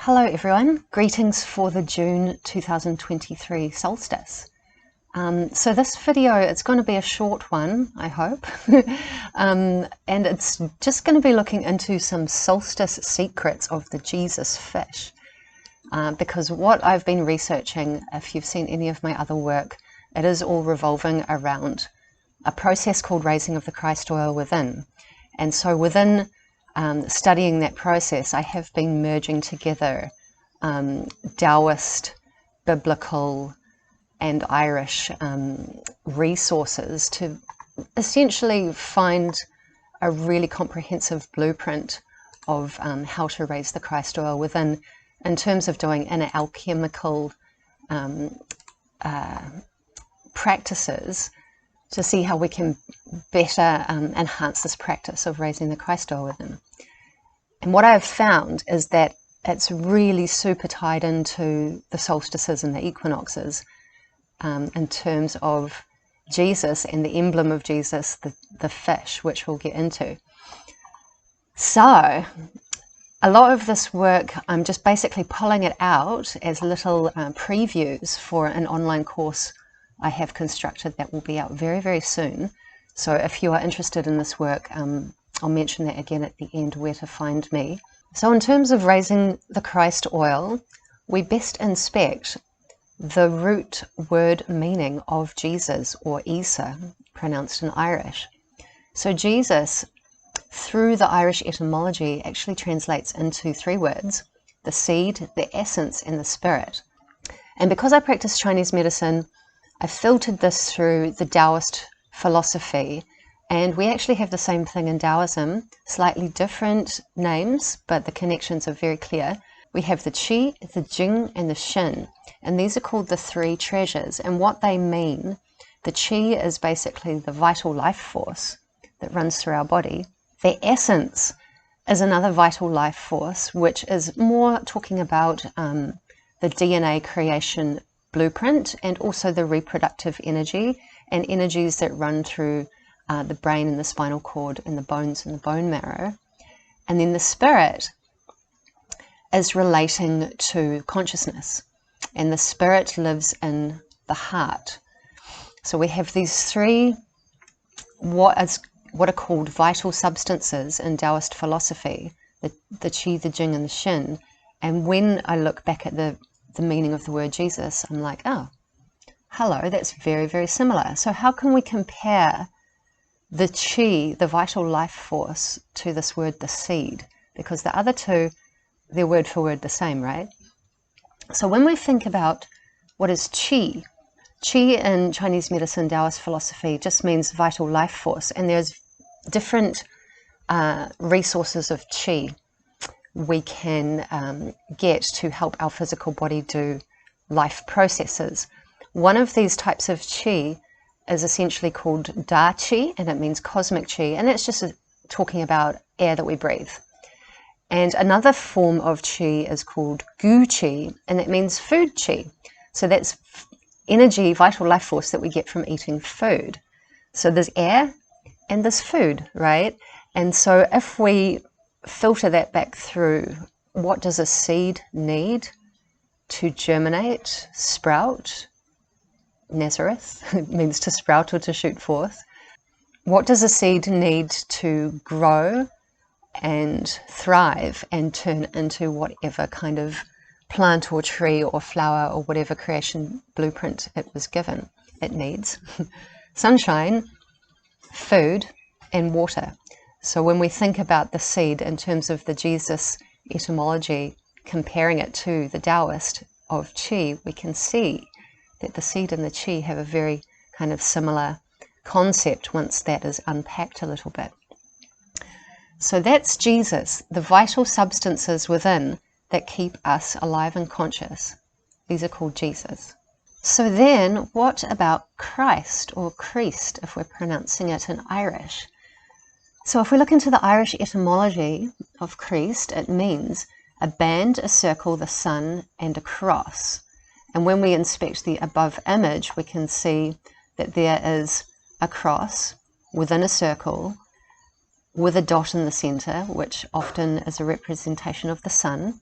Hello everyone, greetings for the June 2023 solstice. So this video, it's going to be a short one, I hope, and it's just going to be looking into some solstice secrets of the Jesus fish, because what I've been researching, if you've seen any of my other work, it is all revolving around a process called raising of the Christ oil within. And so within studying that process, I have been merging together Daoist, biblical, and Irish resources to essentially find a really comprehensive blueprint of how to raise the Christ oil within, in terms of doing inner alchemical practices, to see how we can better enhance this practice of raising the Christ oil within. And what I've found is that it's really super tied into the solstices and the equinoxes, in terms of Jesus and the emblem of Jesus, the fish, which we'll get into. So a lot of this work, I'm just basically pulling it out as little previews for an online course I have constructed that will be out very, very soon. So if you are interested in this work, I'll mention that again at the end, where to find me. So in terms of raising the Christ oil, we best inspect the root word meaning of Jesus, or Isa, pronounced in Irish. So Jesus, through the Irish etymology, actually translates into three words: the seed, the essence, and the spirit. And because I practice Chinese medicine, I filtered this through the Daoist philosophy, and we actually have the same thing in Taoism, slightly different names, but the connections are very clear. We have the Qi, the Jing, and the Shin, and these are called the three treasures. And what they mean, the Qi is basically the vital life force that runs through our body. The essence is another vital life force, which is more talking about the DNA creation blueprint, and also the reproductive energy and energies that run through the brain and the spinal cord and the bones and the bone marrow. And then the spirit is relating to consciousness, and the spirit lives in the heart. So we have these three what are called vital substances in Daoist philosophy, the Qi, the Jing, and the Shin. And when I look back at the meaning of the word Jesus, I'm like, oh, hello, that's very, very similar. So how can we compare the Qi, the vital life force, to this word, the seed? Because the other two, they're word for word the same, right? So when we think about what is Qi, Qi in Chinese medicine, Daoist philosophy, just means vital life force. And there's different resources of Qi we can get to help our physical body do life processes. One of these types of Qi is essentially called Da Qi, and it means cosmic Qi, and it's just talking about air that we breathe. And another form of Qi is called Gu Qi, and it means food Qi. So that's energy, vital life force that we get from eating food. So there's air and there's food, right? And so if we filter that back through, what does a seed need to germinate, sprout? Nazareth, it means to sprout or to shoot forth. What does a seed need to grow and thrive and turn into whatever kind of plant or tree or flower or whatever creation blueprint it was given? It needs sunshine, food, and water. So when we think about the seed in terms of the Jesus etymology, comparing it to the Daoist of Qi, we can see that the seed and the Qi have a very kind of similar concept once that is unpacked a little bit. So that's Jesus, the vital substances within that keep us alive and conscious. These are called Jesus. So then what about Christ, or Christ if we're pronouncing it in Irish? So if we look into the Irish etymology of Christ, it means a band, a circle, the sun, and a cross. And when we inspect the above image, we can see that there is a cross within a circle with a dot in the center, which often is a representation of the sun.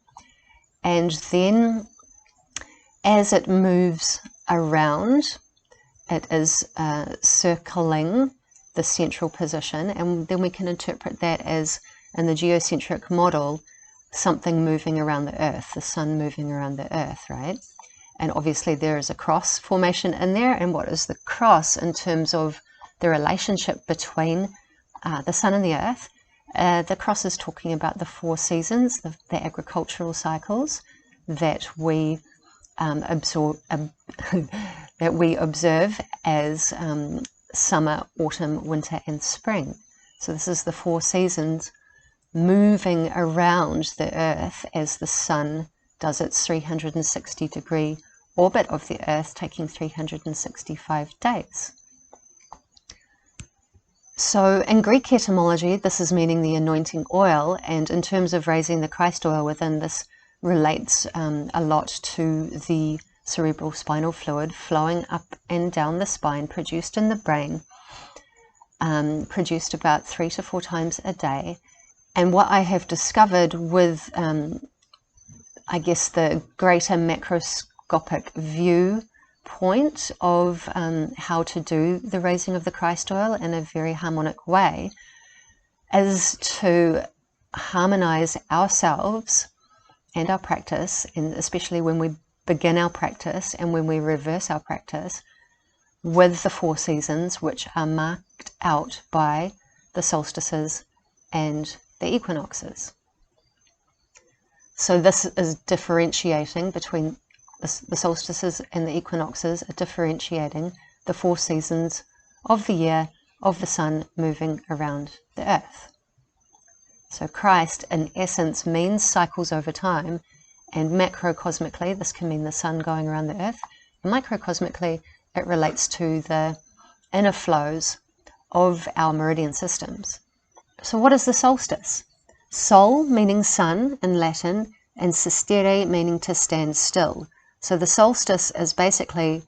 And then as it moves around, it is circling the central position, and then we can interpret that as, in the geocentric model, something moving around the Earth, the sun moving around the Earth, right? And obviously there is a cross formation in there, and what is the cross in terms of the relationship between the sun and the Earth? The cross is talking about the 4 seasons, the agricultural cycles that we observe as summer, autumn, winter, and spring. So this is the 4 seasons moving around the Earth as the sun does its 360-degree orbit of the Earth, taking 365 days. So in Greek etymology, this is meaning the anointing oil, and in terms of raising the Christ oil within, this relates a lot to the cerebral spinal fluid flowing up and down the spine, produced in the brain, produced about 3 to 4 times a day. And what I have discovered with, I guess, the greater macroscopic viewpoint of how to do the raising of the Christ oil in a very harmonic way, is to harmonize ourselves and our practice, and especially when we begin our practice and when we reverse our practice, with the 4 seasons, which are marked out by the solstices and the equinoxes. So this is differentiating between the solstices and the equinoxes, are differentiating the 4 seasons of the year of the sun moving around the Earth. So Christ, in essence, means cycles over time, and macrocosmically, this can mean the sun going around the Earth, and microcosmically, it relates to the inner flows of our meridian systems. So what is the solstice? Sol meaning sun in Latin, and sistere meaning to stand still. So the solstice is basically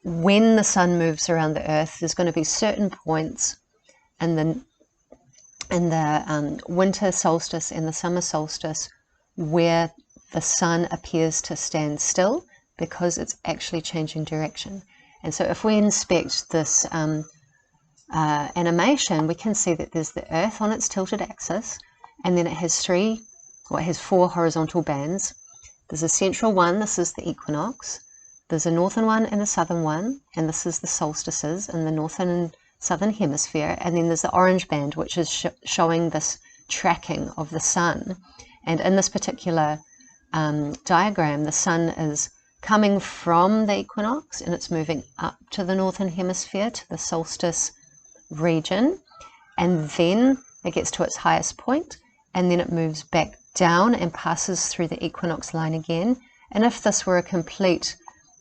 when the sun moves around the Earth. There's going to be certain points in the winter solstice and the summer solstice where the sun appears to stand still because it's actually changing direction. And so if we inspect this animation, we can see that there's the Earth on its tilted axis, and then it has 4 horizontal bands. There's a central one, this is the equinox. There's a northern one and a southern one, and this is the solstices in the northern and southern hemisphere. And then there's the orange band, which is showing this tracking of the sun. And in this particular diagram, the sun is coming from the equinox and it's moving up to the northern hemisphere, to the solstice region, and then it gets to its highest point, and then it moves back down and passes through the equinox line again. And if this were a complete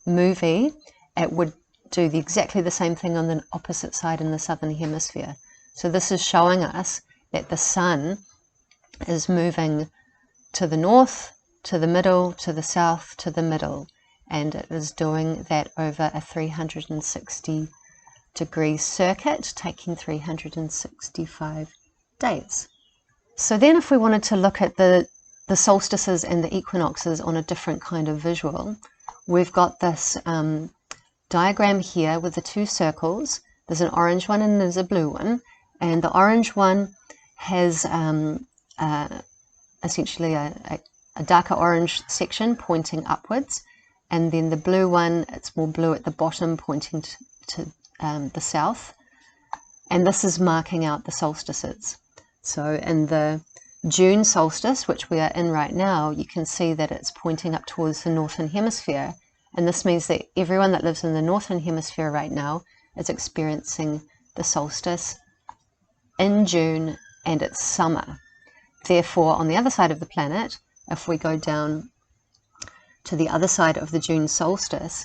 movie, it would do exactly the same thing on the opposite side in the southern hemisphere. So this is showing us that the sun is moving to the north, to the middle, to the south, to the middle, and it is doing that over a 360-degree circuit, taking 365 days. So then if we wanted to look at the solstices and the equinoxes on a different kind of visual, we've got this diagram here with the 2 circles. There's an orange one and there's a blue one, and the orange one has essentially a darker orange section pointing upwards, and then the blue one, it's more blue at the bottom, pointing to the south, and this is marking out the solstices. So in the June solstice, which we are in right now, you can see that it's pointing up towards the northern hemisphere, and this means that everyone that lives in the northern hemisphere right now is experiencing the solstice in June, and it's summer. Therefore, on the other side of the planet, if we go down to the other side of the June solstice,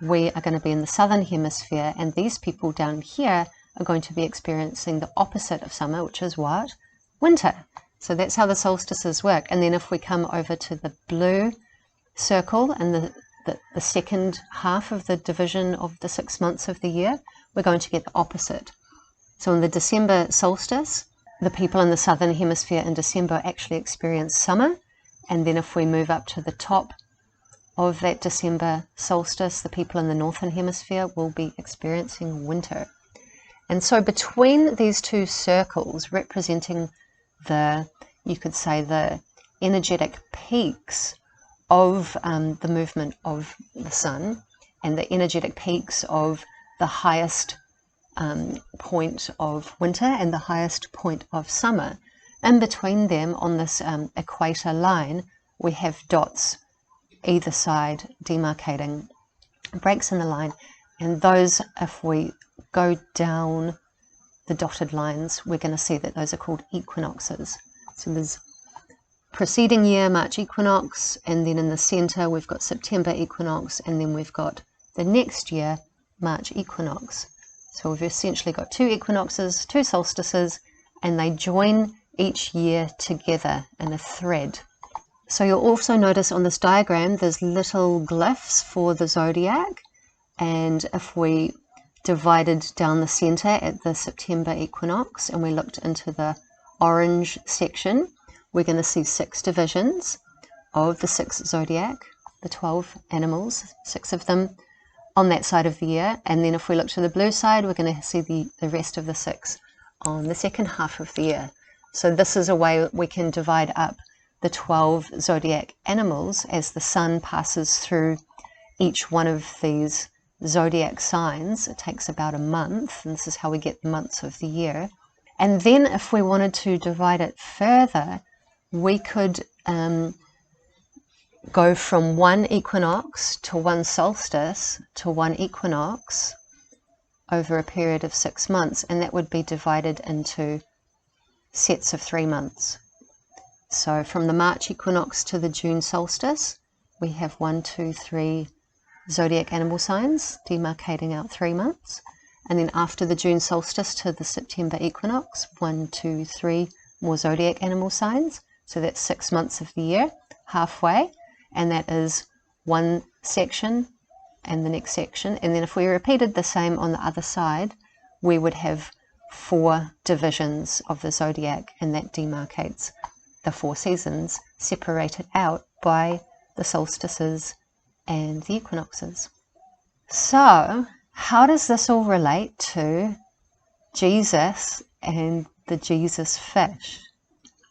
we are going to be in the southern hemisphere, and these people down here are going to be experiencing the opposite of summer, which is what? Winter. So that's how the solstices work. And then if we come over to the blue circle and the second half of the division of the 6 months of the year, we're going to get the opposite. So in the December solstice, the people in the southern hemisphere in December actually experience summer, And then if we move up to the top of that December solstice, the people in the northern hemisphere will be experiencing winter. And so between these two circles representing you could say the energetic peaks of the movement of the sun and the energetic peaks of the highest point of winter and the highest point of summer, in between them on this equator line, we have dots either side demarcating breaks in the line, and those, if we go down the dotted lines, we're going to see that those are called equinoxes. So there's preceding year March equinox, and then in the center we've got September equinox, and then we've got the next year March equinox. So we've essentially got two equinoxes, two solstices, and they join each year together in a thread. So you'll also notice on this diagram there's little glyphs for the zodiac, and if we divided down the center at the September equinox and we looked into the orange section, we're going to see 6 divisions of the 6 zodiac, the 12 animals, 6 of them on that side of the year. And then if we look to the blue side, we're going to see the rest of the 6 on the second half of the year. So this is a way we can divide up the 12 zodiac animals as the sun passes through each one of these zodiac signs. It takes about a month, and this is how we get the months of the year. And then if we wanted to divide it further, we could go from one equinox to one solstice to one equinox over a period of 6 months, and that would be divided into sets of 3 months. So from the March equinox to the June solstice, we have 1, 2, 3 zodiac animal signs demarcating out 3 months. And then after the June solstice to the September equinox, 1, 2, 3 more zodiac animal signs. So that's 6 months of the year, halfway. And that is one section and the next section. And then if we repeated the same on the other side, we would have 4 divisions of the zodiac, and that demarcates the 4 seasons separated out by the solstices and the equinoxes. So how does this all relate to Jesus and the Jesus fish?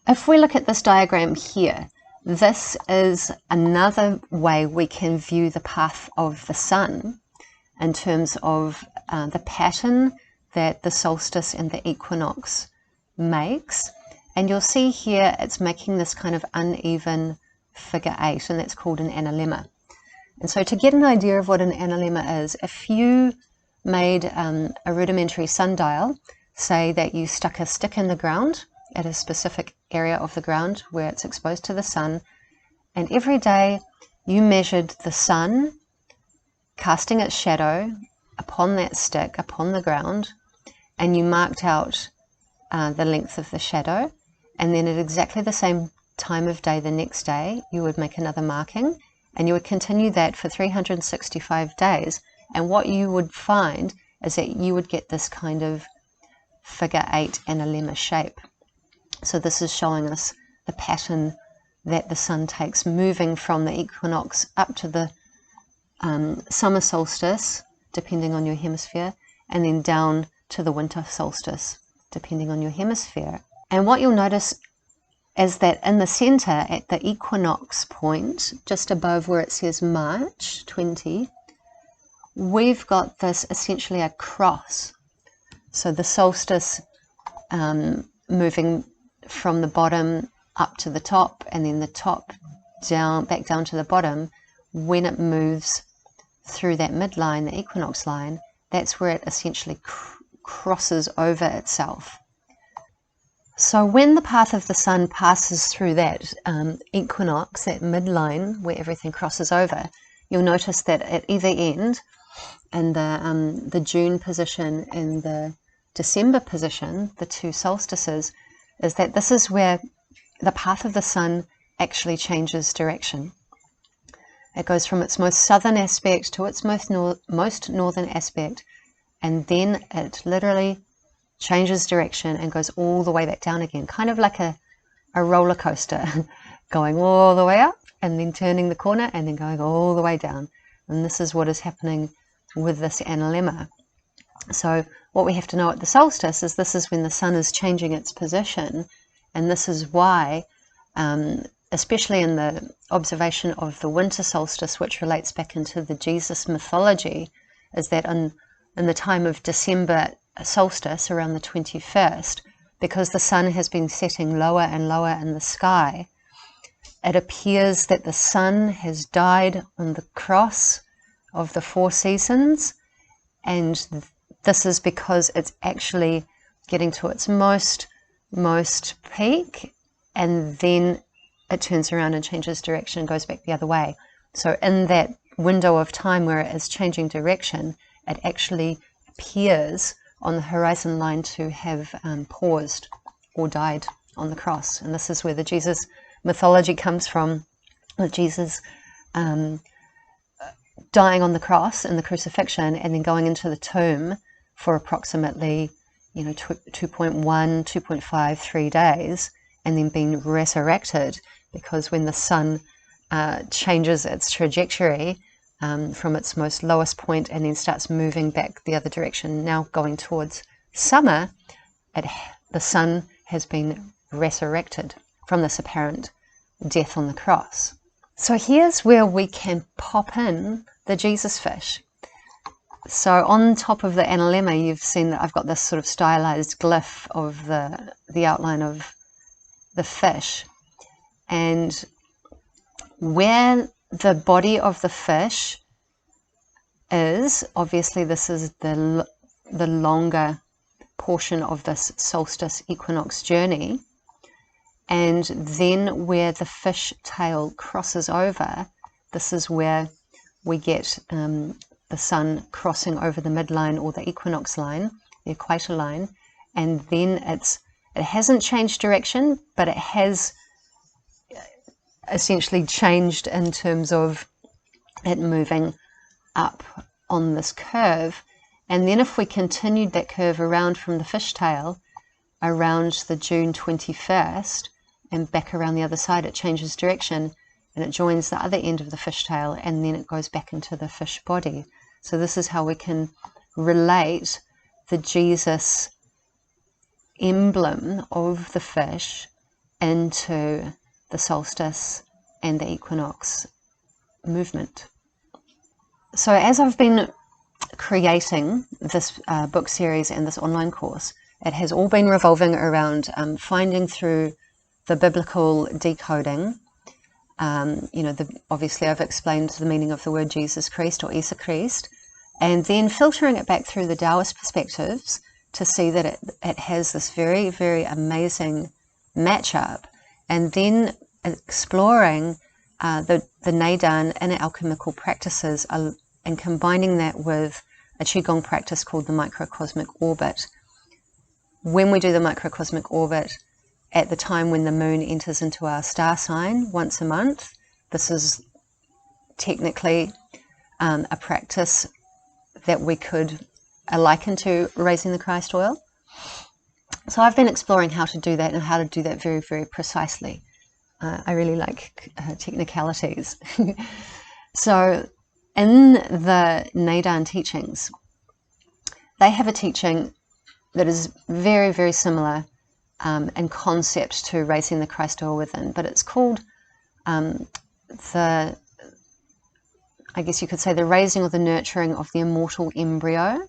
If we look at this diagram here, this is another way we can view the path of the sun in terms of the pattern that the solstice and the equinox makes. And you'll see here it's making this kind of uneven figure 8, and that's called an analemma. And so to get an idea of what an analemma is, if you made a rudimentary sundial, say that you stuck a stick in the ground at a specific area of the ground where it's exposed to the sun, and every day you measured the sun casting its shadow upon that stick, upon the ground, and you marked out the length of the shadow, and then at exactly the same time of day the next day you would make another marking, and you would continue that for 365 days, and what you would find is that you would get this kind of figure 8 analemma shape. So this is showing us the pattern that the sun takes, moving from the equinox up to the summer solstice, depending on your hemisphere, and then down to the winter solstice, depending on your hemisphere. And what you'll notice is that in the center, at the equinox point, just above where it says March 20, we've got this essentially a cross. So the solstice moving from the bottom up to the top, and then the top down, back down to the bottom. When it moves through that midline, the equinox line, that's where it essentially crosses over itself. So when the path of the sun passes through that equinox, that midline where everything crosses over, you'll notice that at either end, in the June position and the December position, the 2 solstices, is that this is where the path of the sun actually changes direction. It goes from its most southern aspect to its most northern aspect, and then it literally changes direction and goes all the way back down again, kind of like a roller coaster. going all the way up and then turning the corner and then going all the way down. And this is what is happening with this analemma. So what we have to know at the solstice is this is when the sun is changing its position, and this is why, especially in the observation of the winter solstice, which relates back into the Jesus mythology, is that in the time of December solstice, around the 21st, because the sun has been setting lower and lower in the sky, it appears that the sun has died on the cross of the 4 seasons, and this is because it's actually getting to its most peak, and then it turns around and changes direction and goes back the other way. So in that window of time where it is changing direction, it actually appears on the horizon line to have paused or died on the cross. And this is where the Jesus mythology comes from, with Jesus dying on the cross in the crucifixion and then going into the tomb for approximately 2.1, 2.5, 3 days, and then being resurrected, because when the sun changes its trajectory from its most lowest point and then starts moving back the other direction, now going towards summer, the sun has been resurrected from this apparent death on the cross. So here's where we can pop in the Jesus fish. So on top of the analemma, you've seen that I've got this sort of stylized glyph of the outline of the fish. And where the body of the fish is, obviously this is the longer portion of this solstice equinox journey. And then where the fish tail crosses over, this is where we get the sun crossing over the midline or the equinox line, the equator line, and then it hasn't changed direction, but it has essentially changed in terms of it moving up on this curve. And then if we continued that curve around from the fishtail around the June 21st and back around the other side, it changes direction and it joins the other end of the fishtail, and then it goes back into the fish body. So this is how we can relate the Jesus emblem of the fish into the solstice and the equinox movement. So as I've been creating this book series and this online course, it has all been revolving around finding through the biblical decoding. Obviously I've explained the meaning of the word Jesus Christ or Isa Christ, and then filtering it back through the Daoist perspectives to see that it has this very, very amazing matchup, and then exploring the Neidan inner alchemical practices and combining that with a Qigong practice called the microcosmic orbit. When we do the microcosmic orbit, at the time when the moon enters into our star sign once a month, this is technically a practice that we could liken to raising the Christ oil. So I've been exploring how to do that and how to do that very, very precisely. I really like technicalities. So in the Neidan teachings, they have a teaching that is very, very similar in concept to raising the Christ oil within, but it's called I guess you could say the raising or the nurturing of the immortal embryo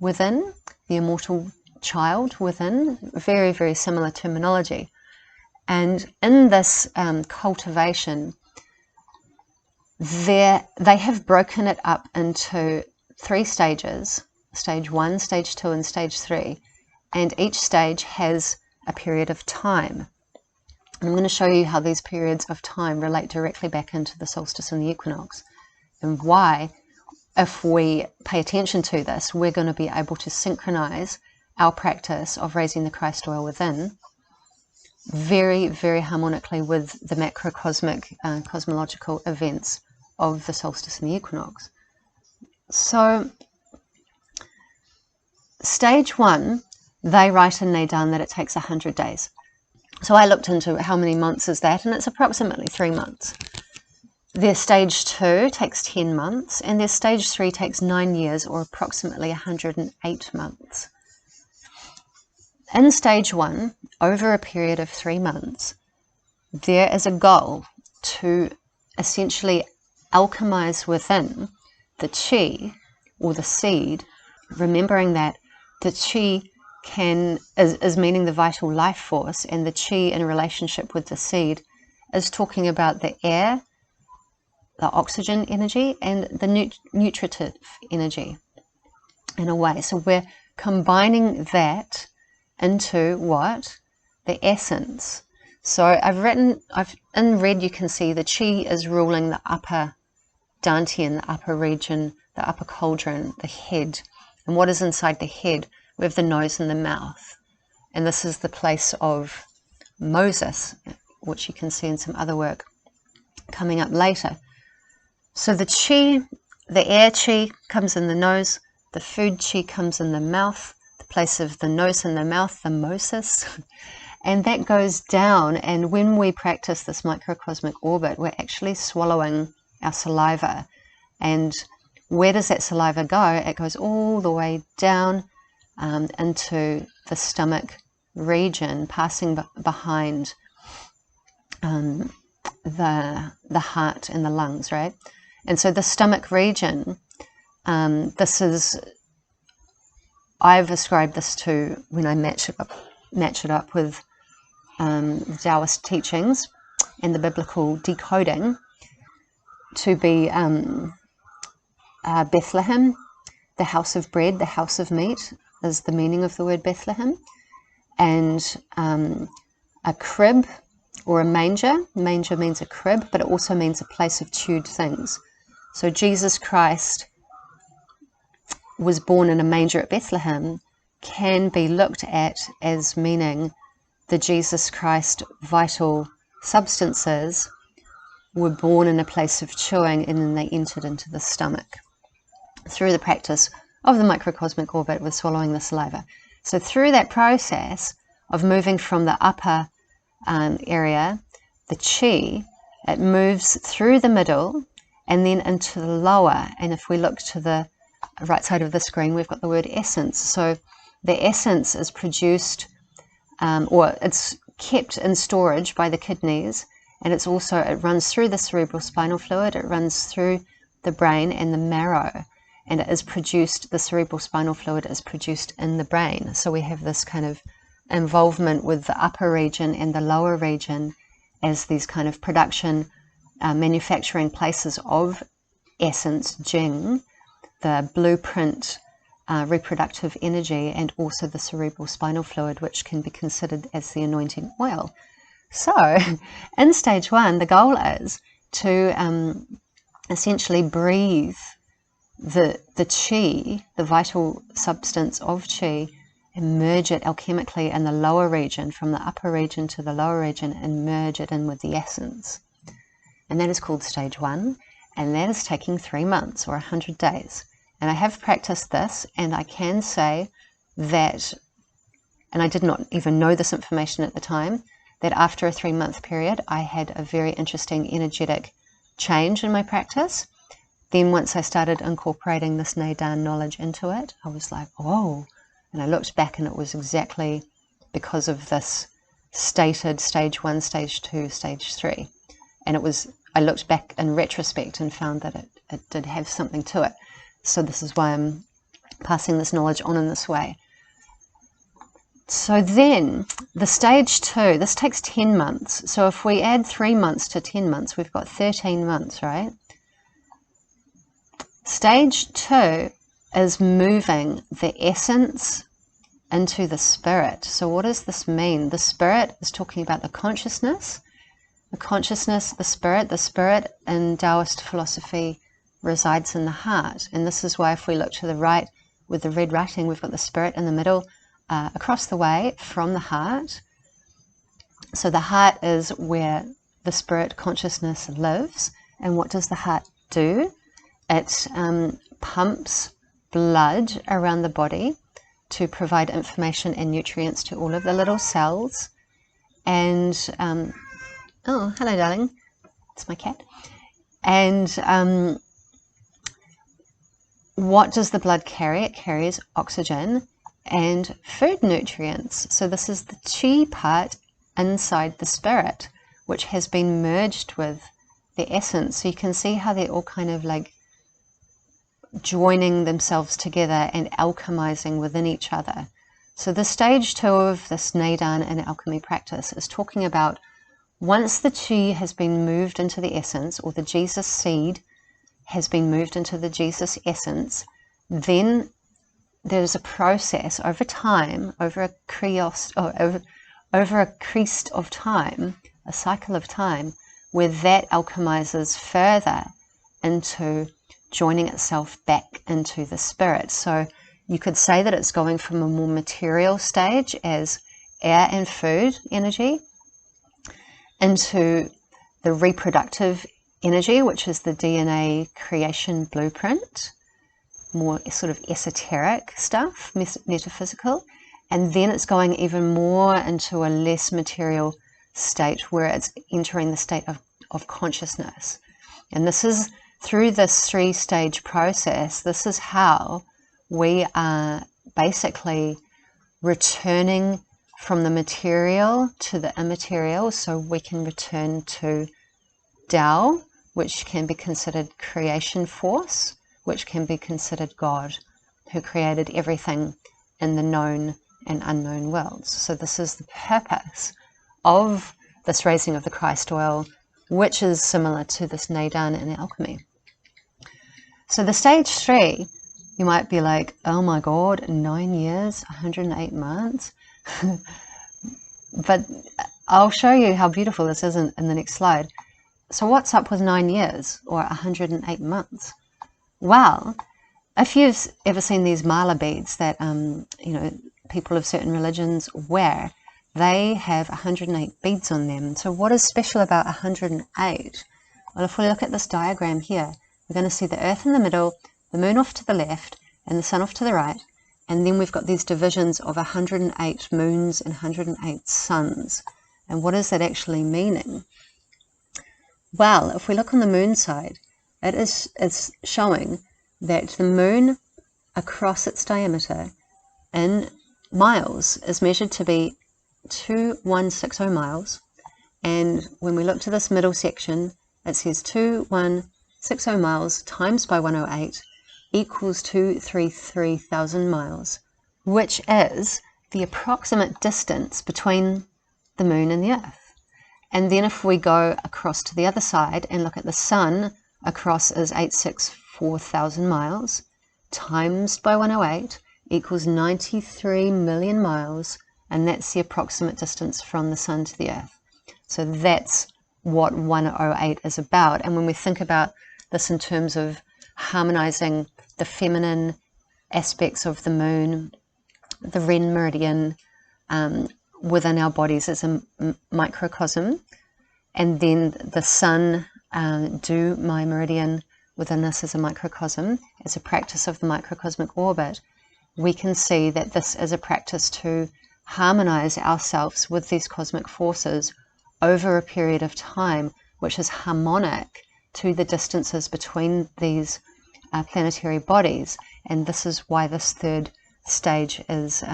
within, the immortal child within. Very, very similar terminology. And in this cultivation, they have broken it up into 3 stages: stage 1, stage 2, and stage 3. And each stage has a period of time. I'm going to show you how these periods of time relate directly back into the solstice and the equinox, and why, if we pay attention to this, we're going to be able to synchronize our practice of raising the Christ oil within very, very harmonically with the macrocosmic cosmological events of the solstice and the equinox. So stage 1, they write in Neidan that it takes 100 days. So I looked into how many months is that, and it's approximately 3 months. Their stage 2 takes 10 months, and their stage 3 takes 9 years, or approximately 108 months. In stage 1, over a period of 3 months, there is a goal to essentially alchemize within the chi, or the seed, remembering that the chi is meaning the vital life force, and the chi in relationship with the seed is talking about the air, the oxygen energy, and the nutritive energy in a way. So we're combining that into what? The essence. So in red you can see the chi is ruling the upper dantian, the upper region, the upper cauldron, the head. And what is inside the head? We have the nose and the mouth. And this is the place of Moses, which you can see in some other work coming up later. So the chi, the air chi comes in the nose, the food chi comes in the mouth, the place of the nose and the mouth, the Moses. And that goes down, and when we practice this microcosmic orbit, we're actually swallowing our saliva. And where does that saliva go? It goes all the way down into the stomach region, passing behind the heart and the lungs, right? And so the stomach region, I've ascribed this to, when I match it up with Daoist teachings and the biblical decoding, to be Bethlehem, the house of bread, the house of meat is the meaning of the word Bethlehem, and a crib or a manger. Manger means a crib, but it also means a place of chewed things. So Jesus Christ was born in a manger at Bethlehem can be looked at as meaning the Jesus Christ vital substances were born in a place of chewing, and then they entered into the stomach through the practice of the microcosmic orbit with swallowing the saliva. So through that process of moving from the upper area, the chi, it moves through the middle and then into the lower. And if we look to the right side of the screen, we've got the word essence. So the essence is produced, or it's kept in storage by the kidneys, and it runs through the cerebral spinal fluid, it runs through the brain and the marrow, and it is produced, the cerebral spinal fluid is produced in the brain. So we have this kind of involvement with the upper region and the lower region as these kind of production, manufacturing places of essence, Jing, the blueprint, reproductive energy, and also the cerebral spinal fluid, which can be considered as the anointing oil. So in stage 1, the goal is to essentially breathe the chi, the vital substance of chi, and merge it alchemically in the lower region, from the upper region to the lower region, and merge it in with the essence. And that is called stage 1, and that is taking 3 months or 100 days. And I have practiced this, and I can say that, and I did not even know this information at the time, that after a 3-month period, I had a very interesting energetic change in my practice. Then once I started incorporating this Neidan knowledge into it, I was like, whoa. And I looked back, and it was exactly because of this stated stage 1, stage 2, stage 3. And I looked back in retrospect and found that it did have something to it. So this is why I'm passing this knowledge on in this way. So then the stage 2, this takes 10 months. So if we add 3 months to 10 months, we've got 13 months, right? Stage 2 is moving the essence into the spirit. So what does this mean? The spirit is talking about the consciousness. The consciousness, the spirit in Daoist philosophy resides in the heart. And this is why if we look to the right with the red writing, we've got the spirit in the middle, across the way from the heart. So the heart is where the spirit consciousness lives. And what does the heart do? It pumps blood around the body to provide information and nutrients to all of the little cells. And oh, hello, darling. It's my cat. And what does the blood carry? It carries oxygen and food nutrients. So this is the chi part inside the spirit, which has been merged with the essence. So you can see how they're all kind of like joining themselves together and alchemizing within each other. So the stage 2 of this Neidan and alchemy practice is talking about once the chi has been moved into the essence, or the Jesus seed has been moved into the Jesus essence, then there's a process over time, over a creost, or over a creast of time, a cycle of time, where that alchemizes further into joining itself back into the spirit. So you could say that it's going from a more material stage as air and food energy into the reproductive energy, which is the DNA creation blueprint, more sort of esoteric stuff, metaphysical, and then it's going even more into a less material state where it's entering the state of consciousness. And this is through this 3-stage process, this is how we are basically returning from the material to the immaterial, so we can return to Tao, which can be considered creation force, which can be considered God, who created everything in the known and unknown worlds. So this is the purpose of this raising of the Christ oil, which is similar to this Neidan in alchemy. So the stage 3, you might be like, oh my God, 9 years, 108 months. But I'll show you how beautiful this is in the next slide. So what's up with 9 years or 108 months? Well, if you've ever seen these mala beads that people of certain religions wear, they have 108 beads on them. So what is special about 108? Well, if we look at this diagram here, we're going to see the earth in the middle, the moon off to the left, and the sun off to the right. And then we've got these divisions of 108 moons and 108 suns. And what is that actually meaning? Well, if we look on the moon side, it's showing that the moon across its diameter in miles is measured to be 2160 miles. And when we look to this middle section, it says 2160 miles times by 108 equals 233,000 miles, which is the approximate distance between the moon and the earth. And then if we go across to the other side and look at the sun, across is 864,000 miles, times by 108 equals 93 million miles, and that's the approximate distance from the sun to the earth. So that's what 108 is about. And when we think about this in terms of harmonizing the feminine aspects of the moon, the Ren meridian within our bodies as a microcosm, and then the sun, do my meridian within us as a microcosm, as a practice of the microcosmic orbit, we can see that this is a practice to harmonize ourselves with these cosmic forces over a period of time, which is harmonic to the distances between these planetary bodies. And this is why this 3rd stage is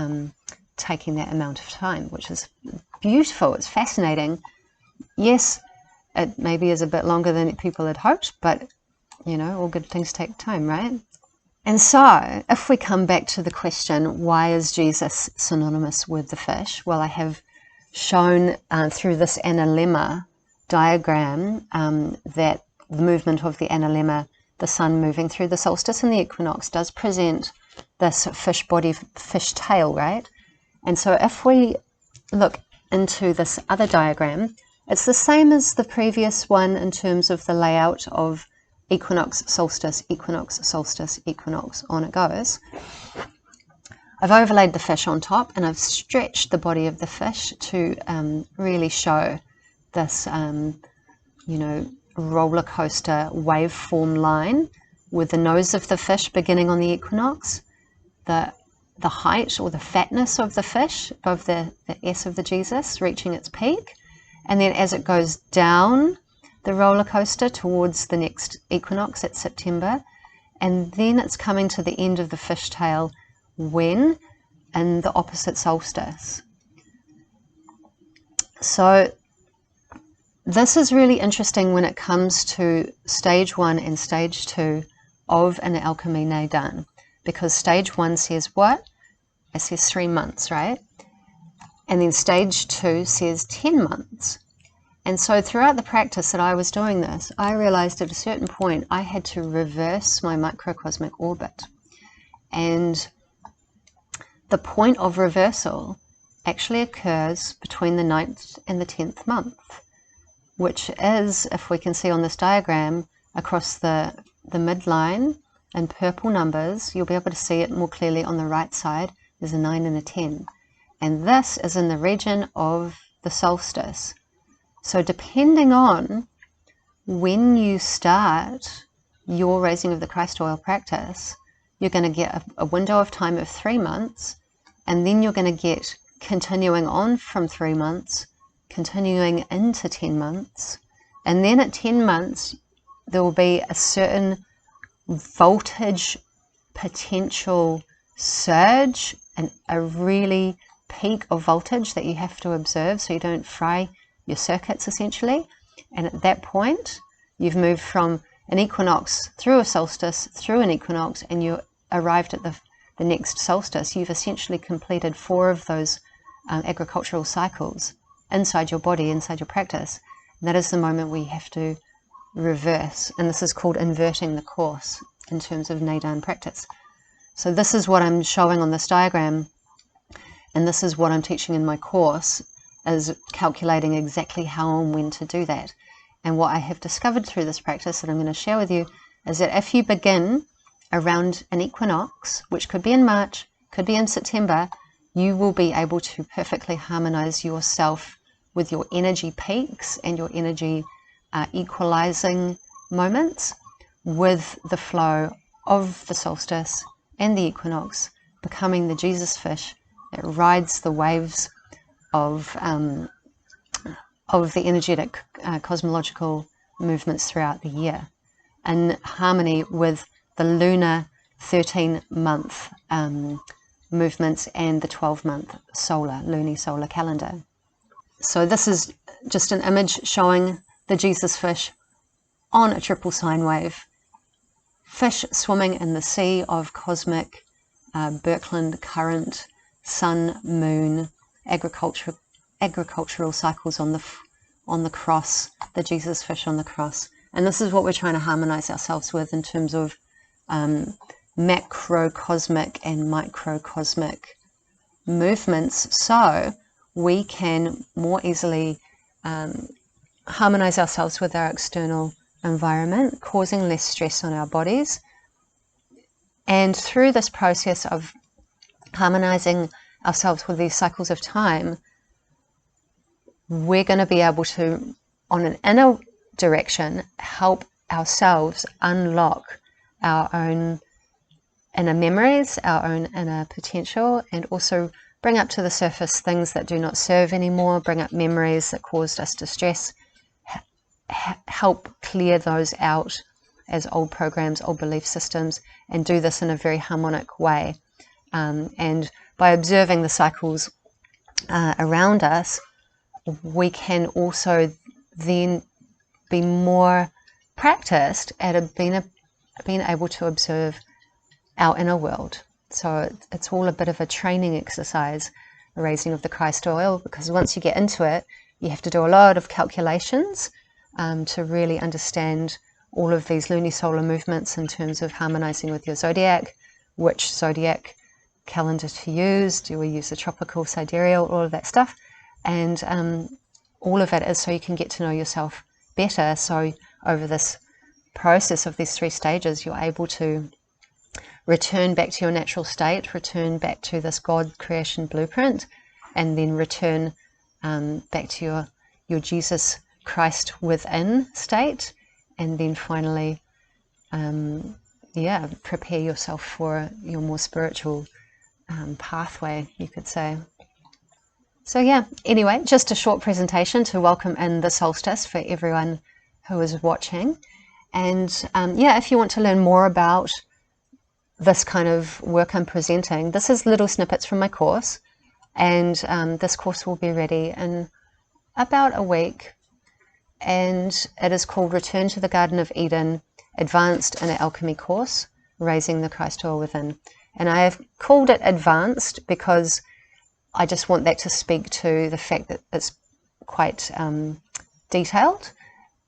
taking that amount of time, which is beautiful. It's fascinating. Yes, it maybe is a bit longer than people had hoped, but all good things take time, right? And so if we come back to the question, why is Jesus synonymous with the fish? Well, I have shown through this analemma diagram that the movement of the analemma, the sun moving through the solstice and the equinox, does present this fish body, fish tail, right? And so if we look into this other diagram, it's the same as the previous one in terms of the layout of equinox, solstice, equinox, solstice, equinox, on it goes. I've overlaid the fish on top, and I've stretched the body of the fish to really show this, roller coaster waveform line, with the nose of the fish beginning on the equinox, the the height or the fatness of the fish above the S of the Jesus, reaching its peak. And then as it goes down the roller coaster towards the next equinox at September, and then it's coming to the end of the fishtail when in the opposite solstice. So this is really interesting when it comes to stage 1 and stage 2 of an alchemy neidan, because stage 1 says what? It says 3 months, right? And then stage 2 says 10 months. And so throughout the practice that I was doing this, I realized at a certain point I had to reverse my microcosmic orbit. And the point of reversal actually occurs between the 9th and the 10th month, which is, if we can see on this diagram, across the midline in purple numbers, you'll be able to see it more clearly on the right side. There's a 9 and a 10. And this is in the region of the solstice. So depending on when you start your raising of the Christ oil practice, you're going to get a window of time of 3 months, and then you're going to get continuing on from 3 months, continuing into 10 months, and then at 10 months there will be a certain voltage potential surge and a really peak of voltage that you have to observe so you don't fry your circuits essentially. And at that point you've moved from an equinox through a solstice through an equinox, and you arrived at the next solstice. You've essentially completed 4 of those agricultural cycles inside your body, inside your practice. And that is the moment we have to reverse, and this is called inverting the course in terms of neidan practice. So this is what I'm showing on this diagram, and this is what I'm teaching in my course, is calculating exactly how and when to do that. And what I have discovered through this practice that I'm going to share with you is that if you begin around an equinox, which could be in March, could be in September, you will be able to perfectly harmonize yourself with your energy peaks and your energy equalizing moments with the flow of the solstice and the equinox, becoming the Jesus fish that rides the waves of the energetic cosmological movements throughout the year, in harmony with the lunar 13-month movements and the 12-month solar, lunisolar calendar. So this is just an image showing the Jesus fish on a triple sine wave. Fish swimming in the sea of cosmic Birkeland current, sun, moon, agricultural cycles on the cross, the Jesus fish on the cross. And this is what we're trying to harmonize ourselves with in terms of macrocosmic and microcosmic movements, so we can more easily harmonize ourselves with our external environment, causing less stress on our bodies. And through this process of harmonizing ourselves with these cycles of time, we're going to be able to, on an inner direction, help ourselves unlock our own inner memories, our own inner potential, and also bring up to the surface things that do not serve anymore, bring up memories that caused us distress, help clear those out as old programs, old belief systems, and do this in a very harmonic way. And by observing the cycles around us, we can also then be more practiced at being able to observe our inner world. So it's all a bit of a training exercise, the raising of the Christ oil, because once you get into it, you have to do a lot of calculations to really understand all of these lunisolar movements in terms of harmonizing with your zodiac, which zodiac calendar to use, do we use the tropical, sidereal, all of that stuff. And all of it is so you can get to know yourself better. So over this process of these 3 stages, you're able to return back to your natural state, return back to this God creation blueprint, and then return back to your Jesus Christ within state, and then finally prepare yourself for your more spiritual pathway, you could say. So yeah, anyway, just a short presentation to welcome in the solstice for everyone who is watching. And yeah, if you want to learn more about this kind of work I'm presenting, this is little snippets from my course, and this course will be ready in about a week, and it is called Return to the Garden of Eden, Advanced Inner Alchemy Course, Raising the Christ Oil Within. And I have called it advanced because I just want that to speak to the fact that it's quite detailed,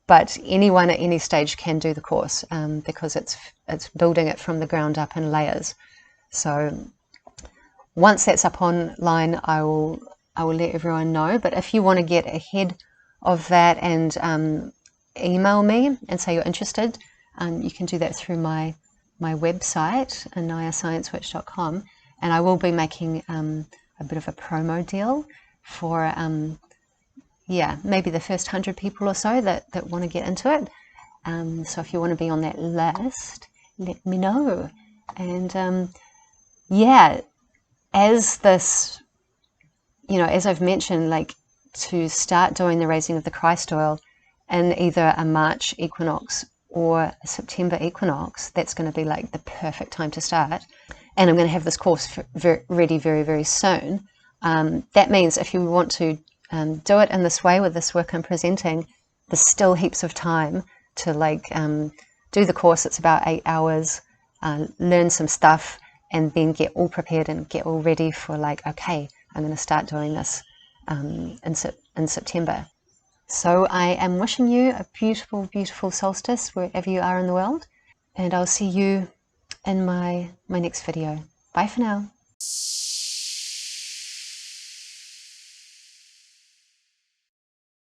but anyone at any stage can do the course because it's building it from the ground up in layers. So once that's up online, I will let everyone know. But if you want to get ahead of that and email me and say you're interested, you can do that through my website, anayasciencewitch.com, and I will be making a bit of a promo deal for yeah, maybe the first 100 people or so that want to get into it. So if you want to be on that list, let me know. And yeah, as this, you know, as I've mentioned, like to start doing the raising of the Christ oil in either a March equinox or a September equinox, that's going to be like the perfect time to start. And I'm going to have this course ready very, very soon. That means if you want to do it in this way with this work I'm presenting, there's still heaps of time to like do the course. It's about 8 hours, learn some stuff, and then get all prepared and get all ready for like, okay, I'm going to start doing this in September. So I am wishing you a beautiful, beautiful solstice wherever you are in the world, and I'll see you in my next video. Bye for now.